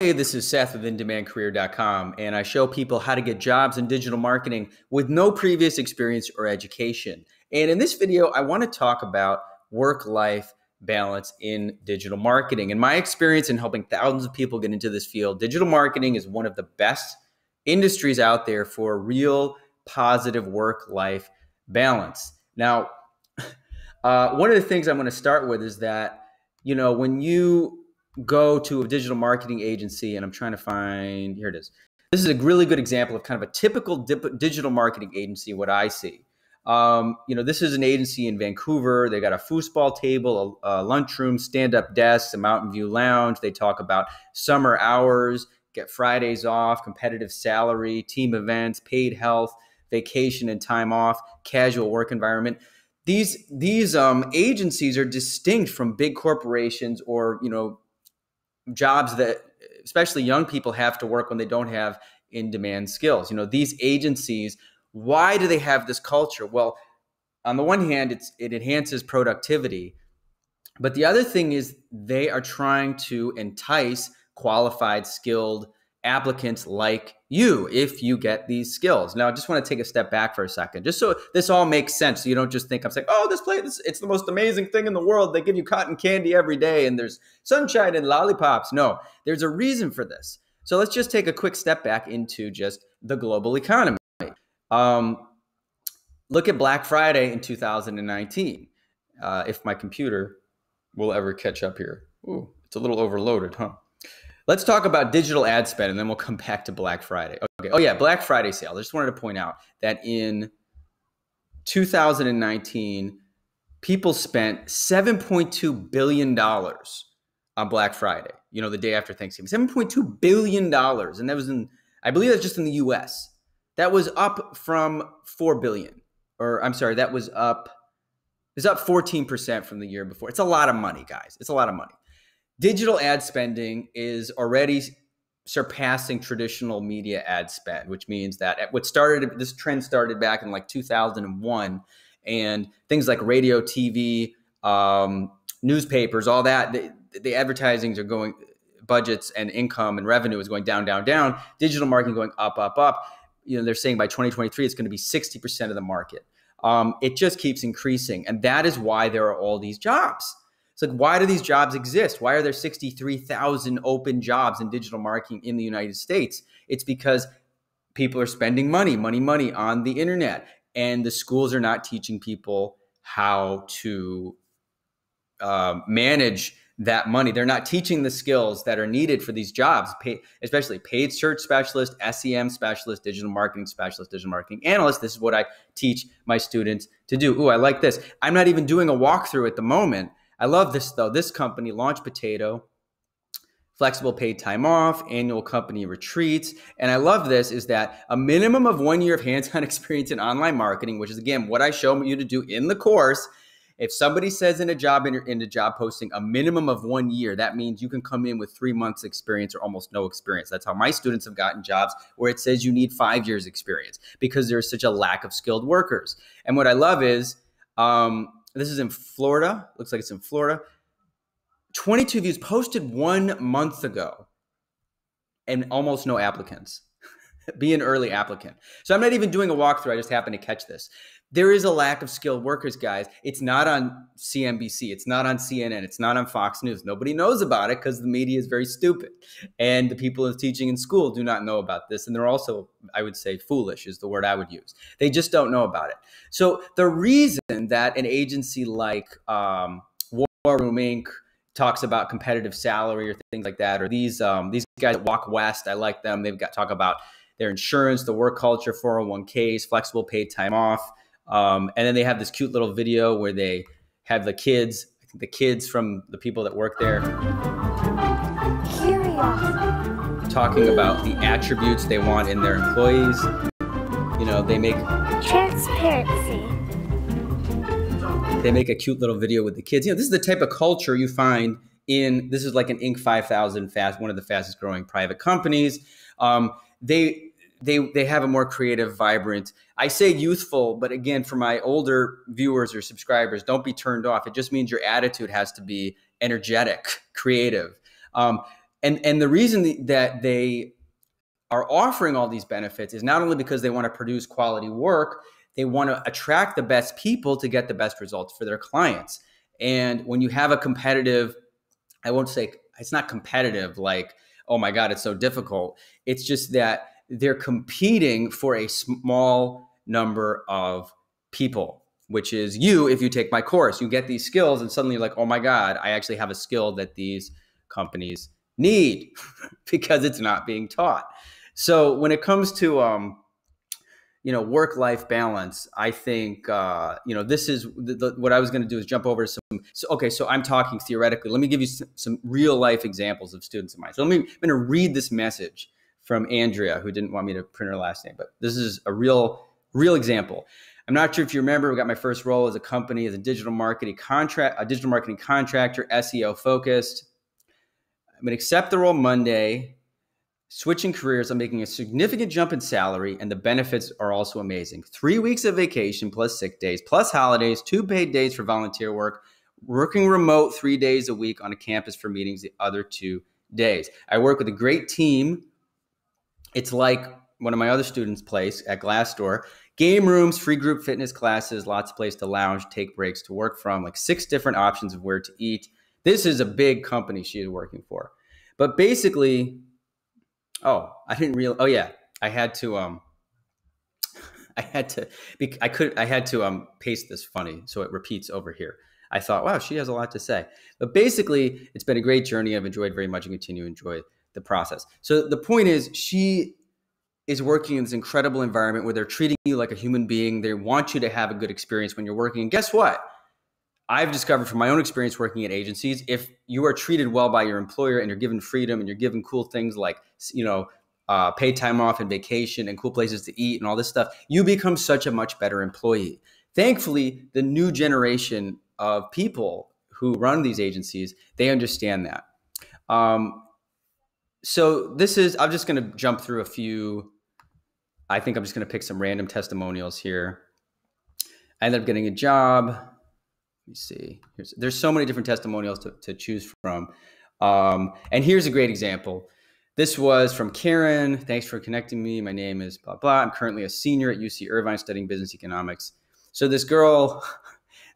Hey, this is Seth with InDemandCareer.com, and I show people how to get jobs in digital marketing with no previous experience or education. And in this video, I want to talk about work-life balance in digital marketing. In my experience in helping thousands of people get into this field, digital marketing is one of the best industries out there for real positive work-life balance. Now, one of the things I'm going to start with is that, when you go to a digital marketing agency, and I'm trying to find, here it is. This is a really good example of kind of a typical digital marketing agency, what I see. This is an agency in Vancouver. They got a foosball table, a lunchroom, stand-up desks, a Mountain View lounge. They talk about summer hours, get Fridays off, competitive salary, team events, paid health, vacation and time off, casual work environment. These agencies are distinct from big corporations or, jobs that especially young people have to work when they don't have in-demand skills. These agencies, why do they have this culture? Well, on the one hand, it enhances productivity, but the other thing is they are trying to entice qualified, skilled applicants like you if you get these skills. Now, I just want to take a step back for a second, just so this all makes sense. So you don't just think I'm saying, oh, this place, it's the most amazing thing in the world. They give you cotton candy every day and there's sunshine and lollipops. No, there's a reason for this. So let's just take a quick step back into just the global economy. Look at Black Friday in 2019. If my computer will ever catch up here. Ooh, it's a little overloaded, huh? Let's talk about digital ad spend, and then we'll come back to Black Friday. Okay. Oh, yeah, Black Friday sale. I just wanted to point out that in 2019, people spent $7.2 billion on Black Friday, the day after Thanksgiving. $7.2 billion. And that was I believe that's just in the US. That was up from $4 billion. Or I'm sorry, that was up 14% from the year before. It's a lot of money, guys. It's a lot of money. Digital ad spending is already surpassing traditional media ad spend, which means that this trend started back in like 2001, and things like radio, TV, newspapers, all that, the advertisings are going, budgets and income and revenue is going down, down, down. Digital marketing going up, up, up. They're saying by 2023, it's going to be 60% of the market. It just keeps increasing. And that is why there are all these jobs. It's like, why do these jobs exist? Why are there 63,000 open jobs in digital marketing in the United States? It's because people are spending money on the internet, and the schools are not teaching people how to manage that money. They're not teaching the skills that are needed for these jobs, especially paid search specialist, SEM specialist, digital marketing specialist, digital marketing analyst. This is what I teach my students to do. Ooh, I like this. I'm not even doing a walkthrough at the moment. I love this, though. This company, Launch Potato, flexible paid time off, annual company retreats. And I love this is that a minimum of 1 year of hands-on experience in online marketing, which is, again, what I show you to do in the course. If somebody says in a job posting a minimum of 1 year, that means you can come in with 3 months experience or almost no experience. That's how my students have gotten jobs where it says you need 5 years experience because there's such a lack of skilled workers. And what I love is, this is in Florida. Looks like it's in Florida. 22 views posted 1 month ago and almost no applicants. Be an early applicant. So I'm not even doing a walkthrough. I just happened to catch this. There is a lack of skilled workers, guys. It's not on CNBC. It's not on CNN. It's not on Fox News. Nobody knows about it because the media is very stupid. And the people who are teaching in school do not know about this. And they're also, I would say, foolish is the word I would use. They just don't know about it. So the reason that an agency like War Room Inc. talks about competitive salary or things like that, or these guys at Walk West, I like them. They've got talk about their insurance, the work culture, 401ks, flexible paid time off. And then they have this cute little video where they have the kids, I think the kids from the people that work there, talking about the attributes they want in their employees. They make transparency. They make a cute little video with the kids. This is the type of culture you find this is like an Inc. 5000 one of the fastest growing private companies. They have a more creative, vibrant, I say youthful, but again, for my older viewers or subscribers, don't be turned off. It just means your attitude has to be energetic, creative. And the reason that they are offering all these benefits is not only because they want to produce quality work, they want to attract the best people to get the best results for their clients. And when you have a competitive, I won't say it's not competitive like, oh my God, it's so difficult. It's just that they're competing for a small number of people, which is you. If you take my course, you get these skills and suddenly you're like, oh my God, I actually have a skill that these companies need because it's not being taught. So when it comes to work-life balance, I think this is what I was going to do is jump over some. So I'm talking theoretically. Let me give you some real-life examples of students of mine. So I'm going to read this message from Andrea, who didn't want me to print her last name, but this is a real example. I'm not sure if you remember, I got my first role as a digital marketing contractor, SEO focused. I'm going to accept the role Monday. Switching careers, I'm making a significant jump in salary, and the benefits are also amazing. 3 weeks of vacation plus sick days, plus holidays, 2 paid days for volunteer work, working remote 3 days a week on a campus for meetings the other 2 days. I work with a great team. It's like one of my other students' place at Glassdoor. Game rooms, free group fitness classes, lots of place to lounge, take breaks to work from, like 6 different options of where to eat. This is a big company she is working for. But basically, I didn't realize. Oh yeah, I had to paste this funny so it repeats over here. I thought, wow, she has a lot to say. But basically, it's been a great journey. I've enjoyed very much and continue to enjoy the process. So the point is, she is working in this incredible environment where they're treating you like a human being. They want you to have a good experience when you're working. And guess what? I've discovered from my own experience working at agencies, if you are treated well by your employer and you're given freedom and you're given cool things like, paid time off and vacation and cool places to eat and all this stuff, you become such a much better employee. Thankfully, the new generation of people who run these agencies, they understand that. So I'm just going to jump through a few. I think I'm just going to pick some random testimonials here. I ended up getting a job. Let me see. There's so many different testimonials to choose from. And here's a great example. This was from Karen. Thanks for connecting me. My name is blah, blah. I'm currently a senior at UC Irvine studying business economics. So this girl,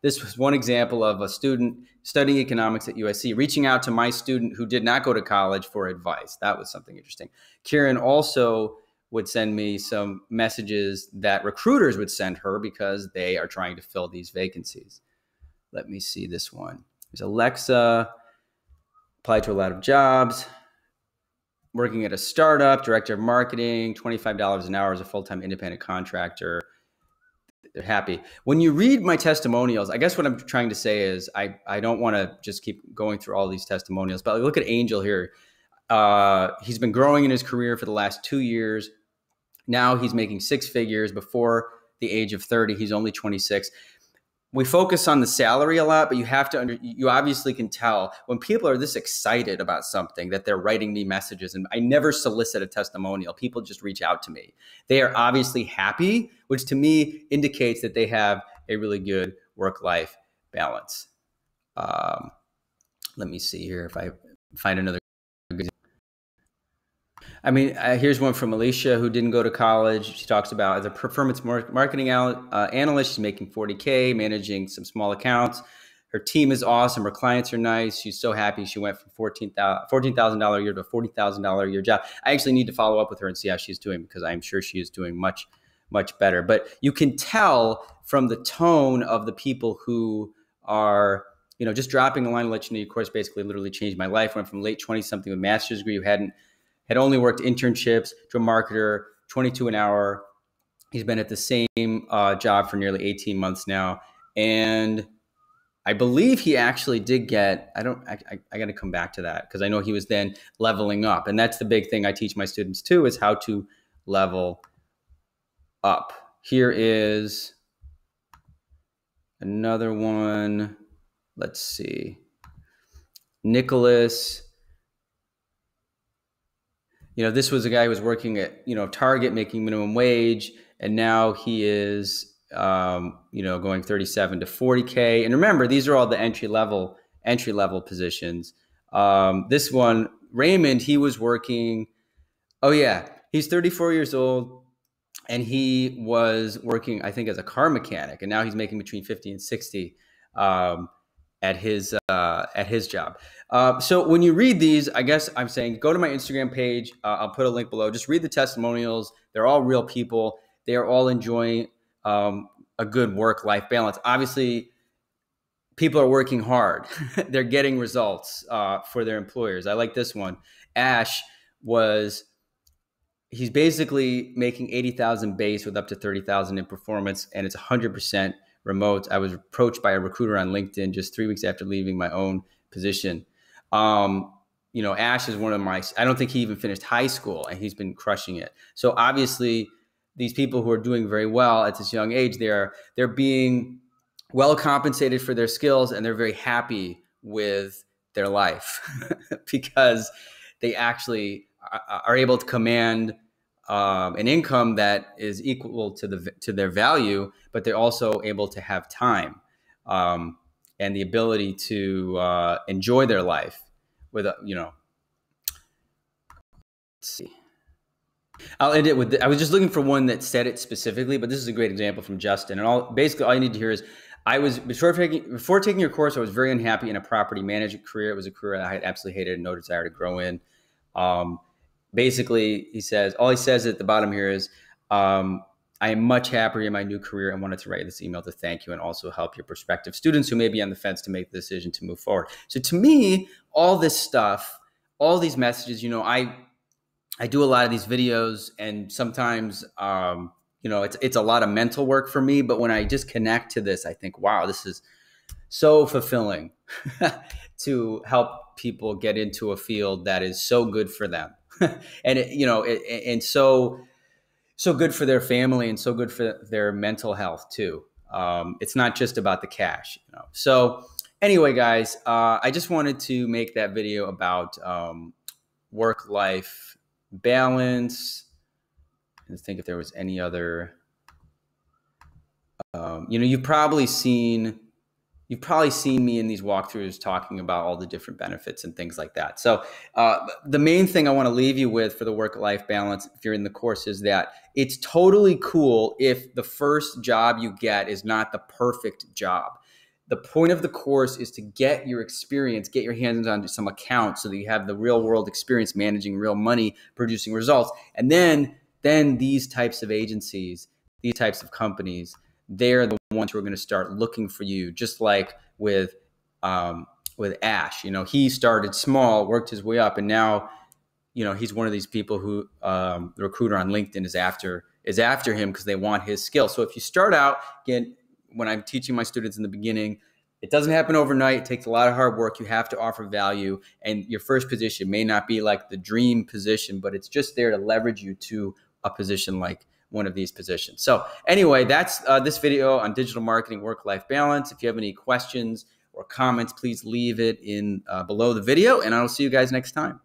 this was one example of a student studying economics at USC, reaching out to my student who did not go to college for advice. That was something interesting. Karen also would send me some messages that recruiters would send her because they are trying to fill these vacancies. Let me see this one. There's Alexa, applied to a lot of jobs, working at a startup, director of marketing, $25 an hour as a full-time independent contractor. They're happy. When you read my testimonials, I guess what I'm trying to say is I don't want to just keep going through all these testimonials, but look at Angel here. He's been growing in his career for the last 2 years. Now he's making 6 figures. Before the age of 30, he's only 26. We focus on the salary a lot, but you obviously can tell when people are this excited about something that they're writing me messages. And I never solicit a testimonial. People just reach out to me. They are obviously happy, which to me indicates that they have a really good work-life balance. Let me see here if I find another good. Here's one from Alicia, who didn't go to college. She talks about, as a performance marketing analyst, she's making $40K, managing some small accounts. Her team is awesome. Her clients are nice. She's so happy. She went from $14,000 a year to a $40,000 a year job. I actually need to follow up with her and see how she's doing, because I'm sure she is doing much, much better. But you can tell from the tone of the people who are, just dropping a line to let you know, your course basically literally changed my life. Went from late 20-something with a master's degree who had only worked internships to a marketer, 22 an hour. He's been at the same job for nearly 18 months now. And I believe he actually did get, I got to come back to that, because I know he was then leveling up. And that's the big thing I teach my students too, is how to level up. Here is another one. Let's see. Nicholas. This was a guy who was working at, Target, making minimum wage, and now he is, going 37 to 40K. And remember, these are all the entry level positions. This one, Raymond, he was working. Oh yeah, he's 34 years old, and he was working, I think, as a car mechanic, and now he's making between 50 and 60 at his job. So when you read these, I guess I'm saying go to my Instagram page. I'll put a link below. Just read the testimonials. They're all real people. They are all enjoying a good work-life balance. Obviously, people are working hard. They're getting results for their employers. I like this one. Ash he's basically making 80,000 base with up to 30,000 in performance, and it's 100% remote. I was approached by a recruiter on LinkedIn just 3 weeks after leaving my own position. Ash is one of I don't think he even finished high school, and he's been crushing it. So obviously these people who are doing very well at this young age, they're being well compensated for their skills, and they're very happy with their life because they actually are able to command an income that is equal to their value, but they're also able to have time and the ability to enjoy their life with let's see. I'll end it with I was just looking for one that said it specifically, but this is a great example from Justin. And basically all you need to hear is, before taking your course, I was very unhappy in a property management career. It was a career I had absolutely hated and no desire to grow in. Basically, all he says at the bottom here is, I am much happier in my new career and wanted to write this email to thank you and also help your prospective students who may be on the fence to make the decision to move forward. So to me, all this stuff, all these messages, I do a lot of these videos, and sometimes, it's a lot of mental work for me. But when I just connect to this, I think, wow, this is so fulfilling to help people get into a field that is so good for them. And so good for their family and so good for their mental health too. It's not just about the cash. So anyway, guys, I just wanted to make that video about work-life balance. And think if there was any other. You've probably seen me in these walkthroughs talking about all the different benefits and things like that. So the main thing I want to leave you with for the work-life balance, if you're in the course, is that it's totally cool if the first job you get is not the perfect job. The point of the course is to get your experience, get your hands on some accounts so that you have the real world experience managing real money, producing results. And then these types of agencies, these types of companies, they're the ones who are going to start looking for you, just like with Ash. He started small, worked his way up, and now, he's one of these people who the recruiter on LinkedIn is after him because they want his skill. So if you start out, again, when I'm teaching my students in the beginning, it doesn't happen overnight. It takes a lot of hard work. You have to offer value, and your first position may not be like the dream position, but it's just there to leverage you to a position like one of these positions. So anyway, that's this video on digital marketing, work-life balance. If you have any questions or comments, please leave it in below the video, and I'll see you guys next time.